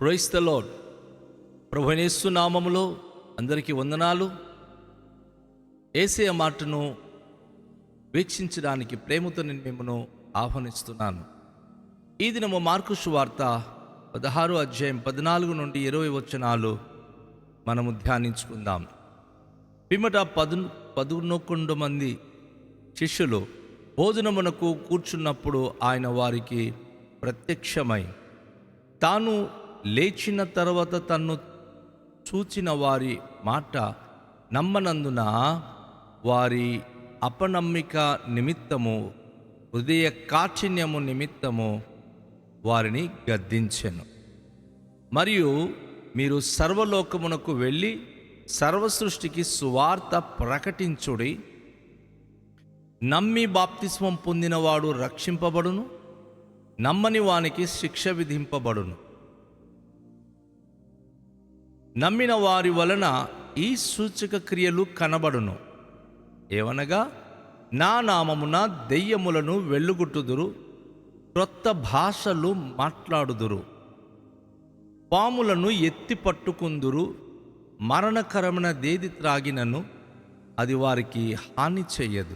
Praise the lord. ప్రభువైన యేసు నామములో అందరికీ వందనాలు. యేసయ్య మాటను వీక్షించడానికి ప్రేమతో నేను మిమ్మల్ని ఆహ్వానిస్తున్నాను. ఈ దినము మార్కు సువార్త 16వ అధ్యాయం 14 నుండి 20 వచనాలు మనము ధ్యానించుకుందాం. పిమ్మట 11 మంది శిష్యులు భోజనమునకు కూర్చున్నప్పుడు ఆయన వారికి ప్రత్యక్షమై తాను లేచిన తర్వాత తన్ను చూచిన వారి మాట నమ్మనందున వారి అపనమ్మిక నిమిత్తము హృదయ కాఠిన్యము నిమిత్తము వారిని గద్దించెను. మరియు మీరు సర్వలోకమునకు వెళ్ళి సర్వ సృష్టికి సువార్త ప్రకటించుడి. నమ్మి బాప్తిస్మం పొందినవాడు రక్షింపబడును, నమ్మని వానికి శిక్ష విధింపబడును. నమ్మిన వారి వలన ఈ సూచక క్రియలు కనబడును. ఏవనగా నా నామమున దెయ్యములను వెళ్ళుగొట్టుదురు, క్రొత్త భాషలు మాట్లాడుదురు, పాములను ఎత్తి పట్టుకుందురు, మరణకరమైన దేది త్రాగినను అది వారికి హాని చెయ్యదు.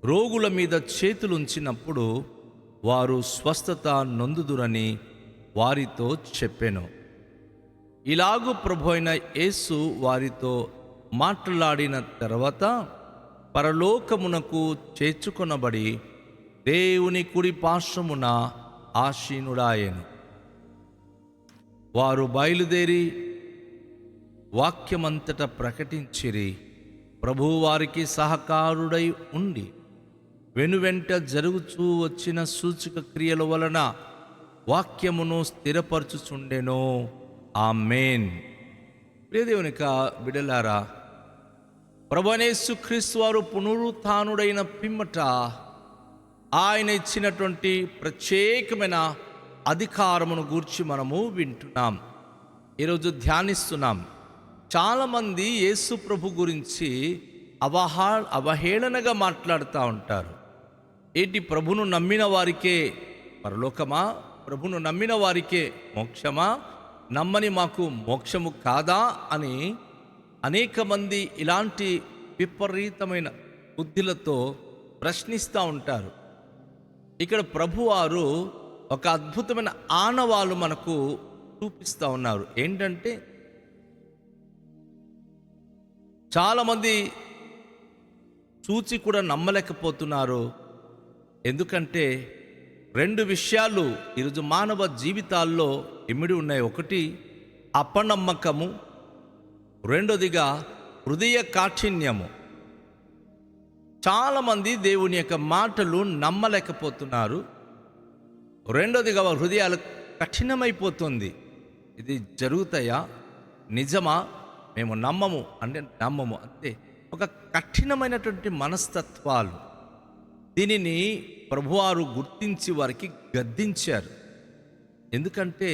రోగుల మీద చేతులుంచినప్పుడు వారు స్వస్థత నొందుదురని వారితో చెప్పెను. ఇలాగు ప్రభువైన యేసు వారితో మాట్లాడిన తర్వాత పరలోకమునకు చేర్చుకొనబడి దేవుని కుడి పార్శ్వమున ఆసీనుడాయెను. వారు బయలుదేరి వాక్యమంతట ప్రకటించిరి. ప్రభువు వారికి సహకారుడై ఉండి వెనువెంట జరుగుతూ వచ్చిన సూచక క్రియల వలన వాక్యమును స్థిరపరచుచుండెను. ఆమేన్. ప్రియదేవునిక బిడ్డలారా, ప్రభువైన యేసుక్రీస్తు వారు పునరుత్థానుడైన పిమ్మట ఆయన ఇచ్చినటువంటి ప్రత్యేకమైన అధికారమును గూర్చి మనము వింటున్నాం, ఈరోజు ధ్యానిస్తున్నాం. చాలామంది యేసు ప్రభు గురించి అవహేళనగా మాట్లాడుతూ ఉంటారు. ఏంటి, ప్రభును నమ్మిన వారికే పరలోకమా, ప్రభును నమ్మిన వారికే మోక్షమా, నమ్మని మాకు మోక్షము కాదా అని అనేక మంది ఇలాంటి విపరీతమైన బుద్ధులతో ప్రశ్నిస్తూ ఉంటారు. ఇక్కడ ప్రభువారు ఒక అద్భుతమైన ఆనవాలు మనకు చూపిస్తూ ఉన్నారు. ఏంటంటే, చాలామంది చూచి కూడా నమ్మలేకపోతున్నారు. ఎందుకంటే 2 విషయాలు ఈరోజు మానవ జీవితాల్లో ఇమిడి ఉన్నాయి. ఒకటి అపనమ్మకము, రెండోదిగా హృదయ కాఠిన్యము. చాలామంది దేవుని యొక్క మాటలు నమ్మలేకపోతున్నారు. రెండోదిగా హృదయాలు కఠినమైపోతుంది. ఇది జరుగుతాయా, నిజమా, మేము నమ్మము అంటే నమ్మము అంతే. ఒక కఠినమైనటువంటి మనస్తత్వాలు. దీనిని ప్రభువారు గుర్తించి వారికి గద్దించారు. ఎందుకంటే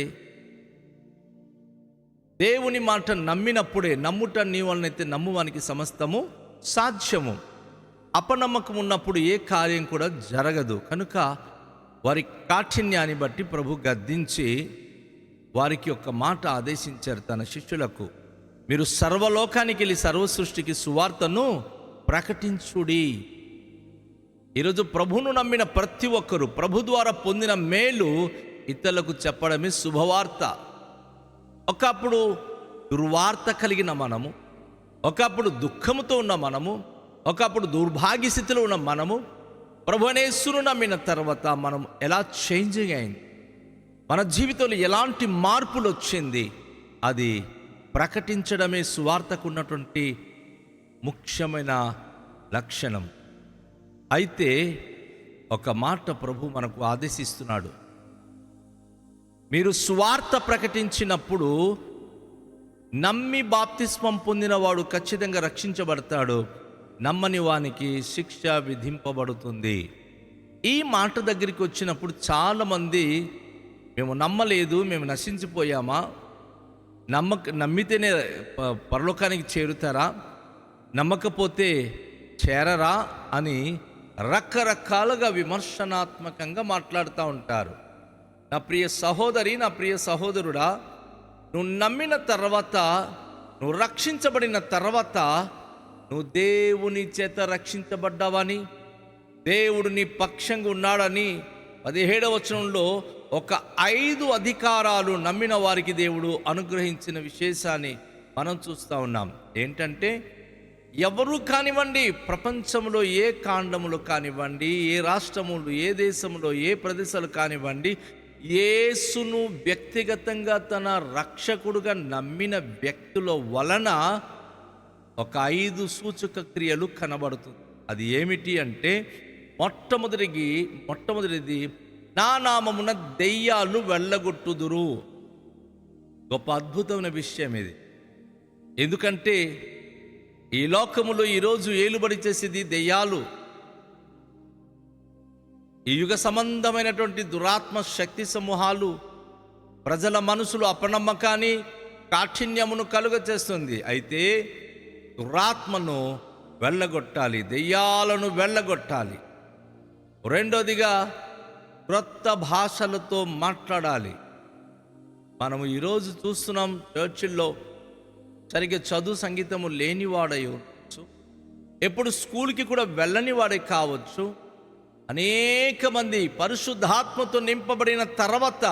దేవుని మాట నమ్మినప్పుడే, నమ్ముట నీ వలనైతే నమ్మువానికి సమస్తము సాధ్యము. అపనమ్మకం ఉన్నప్పుడు ఏ కార్యం కూడా జరగదు. కనుక వారి కాఠిన్యాన్ని బట్టి ప్రభు గద్దించి వారికి ఒక మాట ఆదేశించారు తన శిష్యులకు, మీరు సర్వలోకానికి వెళ్ళి సర్వ సృష్టికి సువార్తను ప్రకటించుడి. ఈరోజు ప్రభువును నమ్మిన ప్రతి ఒక్కరూ ప్రభు ద్వారా పొందిన మేలు ఇతరులకు చెప్పడమే శుభవార్త. ఒకప్పుడు దుర్వార్త కలిగిన మనము, ఒకప్పుడు దుఃఖముతో ఉన్న మనము, ఒకప్పుడు దుర్భాగ్య స్థితిలో ఉన్న మనము ప్రభువైన యేసును నమ్మిన తర్వాత మనం ఎలా చేంజింగ్ అయింది, మన జీవితంలో ఎలాంటి మార్పులు వచ్చింది, అది ప్రకటించడమే సువార్తకు ఉన్నటువంటి ముఖ్యమైన లక్షణం. అయితే ఒక మాట ప్రభు మనకు ఆదేశిస్తున్నాడు. మీరు సువార్త ప్రకటించినప్పుడు నమ్మి బాప్తిస్మం పొందినవాడు ఖచ్చితంగా రక్షించబడతాడు, నమ్మని వానికి శిక్ష విధింపబడుతుంది. ఈ మాట దగ్గరికి వచ్చినప్పుడు చాలామంది మేము నమ్మలేదు, మేము నశించిపోయామా, నమ్మితేనే పరలోకానికి చేరుతారా, నమ్మకపోతే చేరరా అని రకరకాలుగా విమర్శనాత్మకంగా మాట్లాడుతూ ఉంటారు. నా ప్రియ సహోదరి, నా ప్రియ సహోదరుడా, నువ్వు నమ్మిన తర్వాత, నువ్వు రక్షించబడిన తర్వాత, నువ్వు దేవుని చేత రక్షించబడ్డావని, దేవుడు నీ పక్షంగా ఉన్నాడని 17వ వచనంలో ఒక 5 అధికారాలు నమ్మిన వారికి దేవుడు అనుగ్రహించిన విశేషాన్ని మనం చూస్తూ ఉన్నాం. ఏంటంటే, ఎవరు కానివ్వండి, ప్రపంచంలో ఏ కాండములు కానివ్వండి, ఏ రాష్ట్రములు, ఏ దేశంలో, ఏ ప్రదేశాలు కానివ్వండి, యేసును వ్యక్తిగతంగా తన రక్షకుడుగా నమ్మిన వ్యక్తుల వలన ఒక 5 సూచక క్రియలు కనబడుతుంది. అది ఏమిటి అంటే, మొట్టమొదటిది నా నామమున దెయ్యాలు వెళ్ళగొట్టుదురు. గొప్ప అద్భుతమైన విషయం ఇది. ఎందుకంటే ఈ లోకములో ఈరోజు ఏలుబడి చేసేది దెయ్యాలు. ఈ యుగ సంబంధమైనటువంటి దురాత్మ శక్తి సమూహాలు ప్రజల మనసులు అపనమ్మకాన్ని, కాఠిన్యమును కలుగ చేస్తుంది. అయితే దురాత్మను వెళ్ళగొట్టాలి, దెయ్యాలను వెళ్ళగొట్టాలి. రెండోదిగా క్రొత్త భాషలతో మాట్లాడాలి. మనము ఈరోజు చూస్తున్నాం, చర్చిల్లో సరిగ్గా చదువు సంగీతము లేనివాడై ఉండొచ్చు, ఎప్పుడు స్కూల్కి కూడా వెళ్ళని వాడే కావచ్చు. అనేక మంది పరిశుద్ధాత్మతో నింపబడిన తర్వాత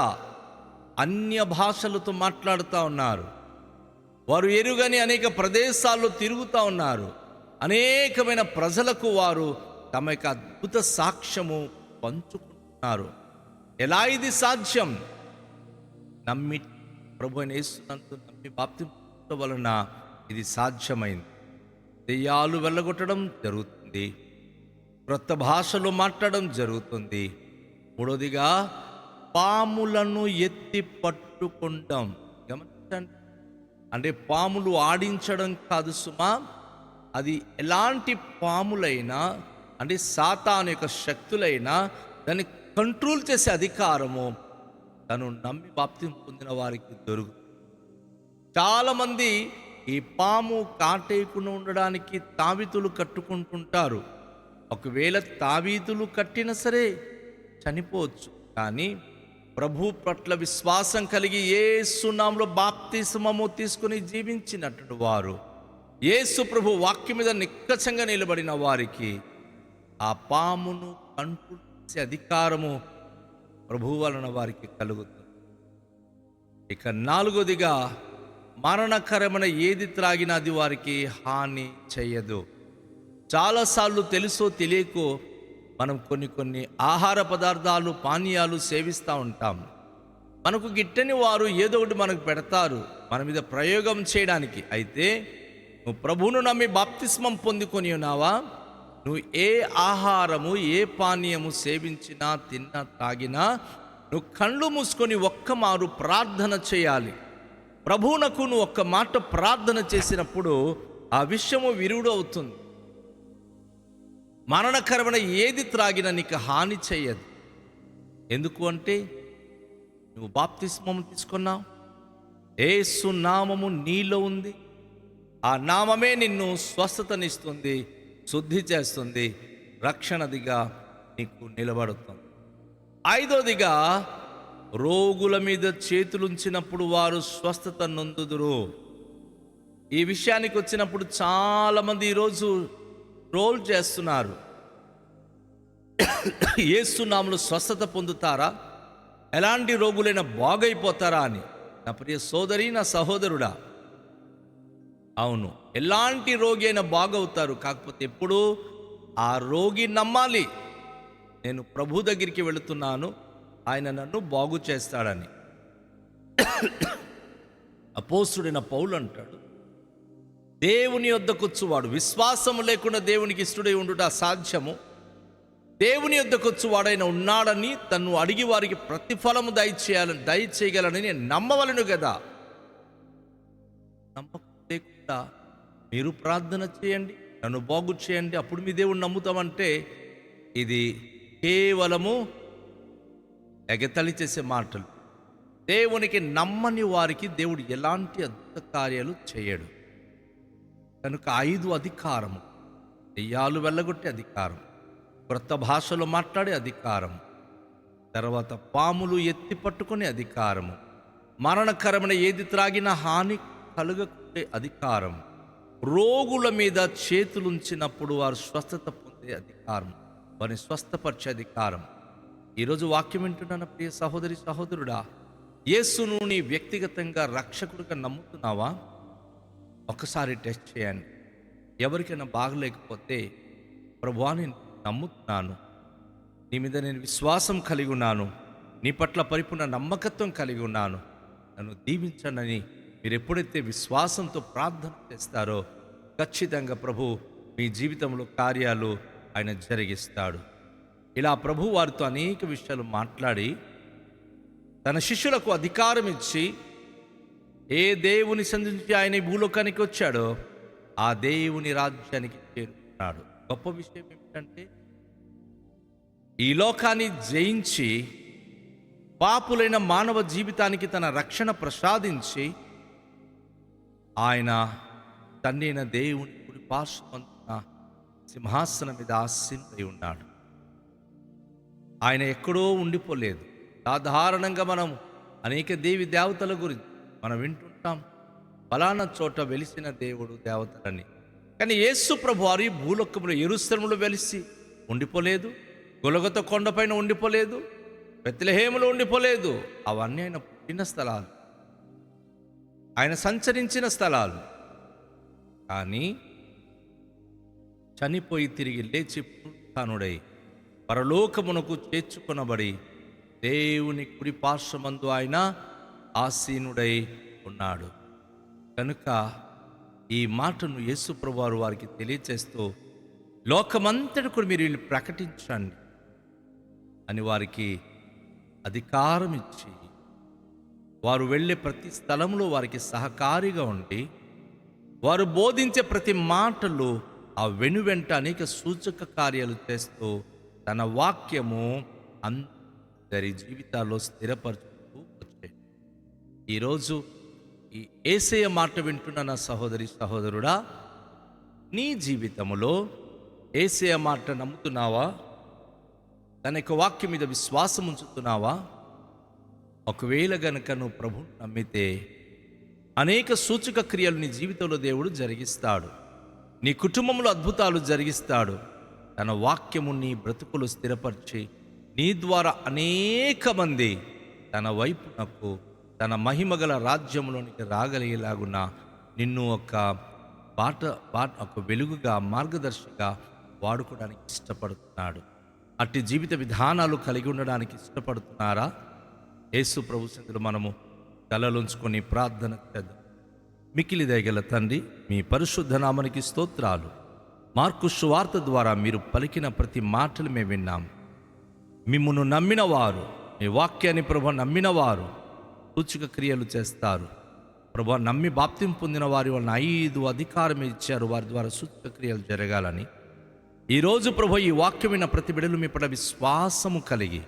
అన్య భాషలతో మాట్లాడుతూ ఉన్నారు. వారు ఎరుగని అనేక ప్రదేశాల్లో తిరుగుతూ ఉన్నారు. అనేకమైన ప్రజలకు వారు తమ యొక్క అద్భుత సాక్ష్యము పంచుకుంటున్నారు. ఎలా ఇది సాధ్యం? నమ్మి ప్రభు అయిన యేసునందు నమ్మి బాప్తిస్మం వలన ఇది సాధ్యమైంది. దెయ్యాలు వెళ్ళగొట్టడం జరుగుతుంది, క్రొత్త భాషలో మాట్లాడడం జరుగుతుంది. మూడోదిగా పాములను ఎత్తి పట్టుకుంటాం. గమనించండి, అంటే పాములు ఆడించడం కాదు సుమా, అది ఎలాంటి పాములైనా, అంటే సాతాను యొక్క శక్తులైనా దాన్ని కంట్రోల్ చేసే అధికారము తను నమ్మి బాప్తిస్మం పొందిన వారికి దొరుకుతుంది. చాలామంది ఈ పాము కాటేయకుండా ఉండడానికి తావితులు కట్టుకుంటుంటారు. ఒకవేళ తావీతులు కట్టినా సరే చనిపోవచ్చు. కానీ ప్రభు పట్ల విశ్వాసం కలిగి యేసు నామములో బాప్తిస్మము తీసుకుని జీవించినట్టు వారు, యేసు ప్రభు వాక్యం మీద నిక్కచ్చంగా నిలబడిన వారికి ఆ పామును కంట్రోల్ చేసే అధికారము ప్రభు వలన వారికి కలుగుతుంది. ఇక నాలుగోదిగా మరణకరమైన ఏది త్రాగినా అది వారికి హాని చేయదు. చాలాసార్లు తెలుసో తెలియకో మనం కొన్ని ఆహార పదార్థాలు, పానీయాలు సేవిస్తూ ఉంటాం. మనకు గిట్టని వారు ఏదో ఒకటి మనకు పెడతారు మన మీద ప్రయోగం చేయడానికి. అయితే నువ్వు ప్రభువును నమ్మి బాప్తిస్మం పొందుకొని ఉన్నావా? నువ్వు ఏ ఆహారము, ఏ పానీయము సేవించినా, తిన్నా, తాగినా నువ్వు కళ్ళు మూసుకొని ఒక్క మారు ప్రార్థన చేయాలి. ప్రభువునకు నువ్వు ఒక్క మాట ప్రార్థన చేసినప్పుడు ఆ విషయము విరుడు అవుతుంది. మరణకరమైన ఏది త్రాగినా నీకు హాని చేయదు. ఎందుకు అంటే నువ్వు బాప్తిస్మము తీసుకున్నావు, యేసు నామము నీలో ఉంది. ఆ నామమే నిన్ను స్వస్థతనిస్తుంది, శుద్ధి చేస్తుంది, రక్షణదిగా నీకు నిలబడుతుంది. ఐదోదిగా రోగుల మీద చేతులుంచినప్పుడు వారు స్వస్థత నొందుదురు. ఈ విషయానికి వచ్చినప్పుడు చాలామంది ఈరోజు రోల్ చేస్తున్నారు. యేసు నామములో స్వస్థత పొందుతారా, ఎలాంటి రోగులైనా బాగైపోతారా అని. నా ప్రియ సోదరి, నా సహోదరుడా, అవును, ఎలాంటి రోగి అయినా బాగవుతారు. కాకపోతే ఎప్పుడు ఆ రోగి నమ్మాలి, నేను ప్రభు దగ్గరికి వెళుతున్నాను, ఆయన నన్ను బాగు చేస్తాడని. అపోస్తుడైన పౌలు అంటాడు, దేవుని యొద్దకొచ్చువాడు, విశ్వాసము లేకుండా దేవునికి ఇష్టడై ఉండుట అసాధ్యము. దేవుని యొద్దకొచ్చువాడైన ఉన్నాడని తన్ను అడిగి వారికి ప్రతిఫలము దయచేయగలని నేను నమ్మవలను కదా. నమ్మకం లేకుండా మీరు ప్రార్థన చేయండి, నన్ను బాగు చేయండి, అప్పుడు మీ దేవుడు నమ్ముతామంటే ఇది కేవలము ఎగతళి చేసే మాటలు. దేవునికి నమ్మని వారికి దేవుడు ఎలాంటి అద్భుత కార్యాలు చేయడు. కనుక 5 అధికారము: దెయ్యాలు వెళ్ళగొట్టే అధికారం, క్రొత్త భాషలో మాట్లాడే అధికారం, తర్వాత పాములు ఎత్తి పట్టుకునే అధికారము, మరణకరమైన ఏది త్రాగిన హాని కలుగకుండే అధికారం, రోగుల మీద చేతులుంచినప్పుడు వారు స్వస్థత పొందే అధికారం, వారిని స్వస్థపరిచే అధికారం. ఈరోజు వాక్యం వింటున్న ప్రియ సహోదరి సహోదరుడా, యేసును నీ వ్యక్తిగతంగా రక్షకుడిగా నమ్ముతున్నావా? ఒకసారి టెస్ట్ చేయండి. ఎవరికైనా బాగలేకపోతే, ప్రభువా నేను నమ్ముతున్నాను, నీ మీద నేను విశ్వాసం కలిగి ఉన్నాను, నీ పట్ల పరిపూర్ణ నమ్మకత్వం కలిగి ఉన్నాను, నన్ను దీవించనని మీరు ఎప్పుడైతే విశ్వాసంతో ప్రార్థన చేస్తారో ఖచ్చితంగా ప్రభు మీ జీవితంలో కార్యాలు ఆయన జరిగిస్తాడు. ఇలా ప్రభు వారితో అనేక విషయాలు మాట్లాడి తన శిష్యులకు అధికారం ఇచ్చి, ఏ దేవుని సంధించి ఆయన ఈ భూలోకానికి వచ్చాడో ఆ దేవుని రాజ్యానికి చేరుకున్నాడు. గొప్ప విషయం ఏమిటంటే, ఈ లోకాన్ని జయించి పాపులైన మానవ జీవితానికి తన రక్షణ ప్రసాదించి ఆయన తండ్రి అయిన దేవుని కుడి పార్శ్వమందున సింహాసనం మీద ఆసీనుడై ఉన్నాడు. ఆయన ఎక్కడో ఉండిపోలేదు. సాధారణంగా మనం అనేక దేవి దేవతల గురించి మనం వింటుంటాం, ఫలానా చోట వెలిసిన దేవుడు దేవతలని. కానీ యేసు ప్రభు వారు భూలోకంలో యెరూషలేములో వెలిసి ఉండిపోలేదు, గొలగొతా కొండపైన ఉండిపోలేదు, బెత్లెహేములో ఉండిపోలేదు. అవన్నీ ఆయన పుట్టిన స్థలాలు, ఆయన సంచరించిన స్థలాలు. కానీ చనిపోయి తిరిగి లేచి పునరుత్థానుడై పరలోకమునకు చేర్చుకొనబడి దేవుని కుడి పార్శ్వమందు ఆయన ఆసీనుడై ఉన్నాడు. కనుక ఈ మాటను యేసు ప్రభువారు వారికి తెలియచేస్తూ, లోకమంతటి కూడా మీరు వీళ్ళు ప్రకటించండి అని వారికి అధికారం ఇచ్చి, వారు వెళ్ళే ప్రతి స్థలంలో వారికి సహకారిగా ఉండి, వారు బోధించే ప్రతి మాటలు ఆ వెనువెంట అనేక సూచక కార్యాలు చేస్తూ తన వాక్యము అందరి జీవితాల్లో స్థిరపరుచుతూ వచ్చాయి. ఈరోజు ఈ యేసయ్య మాట వింటున్న నా సహోదరి సహోదరుడా, నీ జీవితంలో యేసయ్య మాట నమ్ముతున్నావా? తన యొక్క వాక్యం మీద విశ్వాసం ఉంచుతున్నావా? ఒకవేళ గనుక నువ్వు ప్రభువుని నమ్మితే అనేక సూచక క్రియలు నీ జీవితంలో దేవుడు జరిగిస్తాడు. నీ కుటుంబంలో అద్భుతాలు జరిగిస్తాడు. తన వాక్యము నీ బ్రతుకులు స్థిరపరిచి నీ ద్వారా అనేక మంది తన వైపునకు, తన మహిమగల రాజ్యంలోనికి రాగలిగేలాగున నిన్ను ఒక వెలుగుగా, మార్గదర్శిగా వాడుకోవడానికి ఇష్టపడుతున్నాడు. అట్టి జీవిత విధానాలు కలిగి ఉండడానికి ఇష్టపడుతున్నారా? యేసు ప్రభు సన్నిధిలో మనము తలలుంచుకొని ప్రార్థన చేద్దాం. మిక్కిలి దయగల తండ్రి, మీ పరిశుద్ధ నామానికి స్తోత్రాలు. మార్కు సువార్త ద్వారా మీరు పలికిన ప్రతి మాటలు మేము విన్నాం. మిమ్మును నమ్మిన వారు, మీ వాక్యాన్ని ప్రభు నమ్మిన వారు సూచక క్రియలు చేస్తారు. ప్రభు నమ్మి బాప్తిం పొందిన వారి వలన 5 అధికారం ఇచ్చారు, వారి ద్వారా సూచక క్రియలు జరగాలని. ఈరోజు ప్రభు ఈ వాక్యం విన్న ప్రతి బిడ్డలు మీ పట్ల విశ్వాసము కలిగి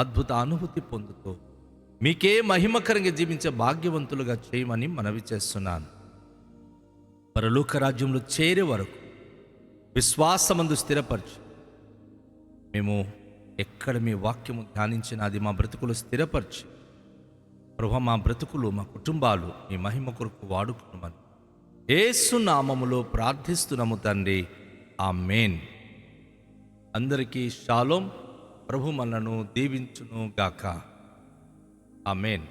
అద్భుత అనుభూతి పొందుతూ మీకే మహిమకరంగా జీవించే భాగ్యవంతులుగా చేయమని మనవి చేస్తున్నాను. పరలోక రాజ్యంలో చేరే వరకు విశ్వాసమందు స్థిరపరచు. మేము ఎక్కడ మీ వాక్యము ధ్యానించిన అది మా బ్రతుకులు స్థిరపరచి ప్రభు మా బ్రతుకులు, మా కుటుంబాలు మీ మహిమ కొరకు వాడుకున్నామని యేసు నామములో ప్రార్థిస్తున్నాము తండ్రి. ఆమేన్. అందరికీ షాలోం. ప్రభు మనను దీవించును గాక. ఆమేన్.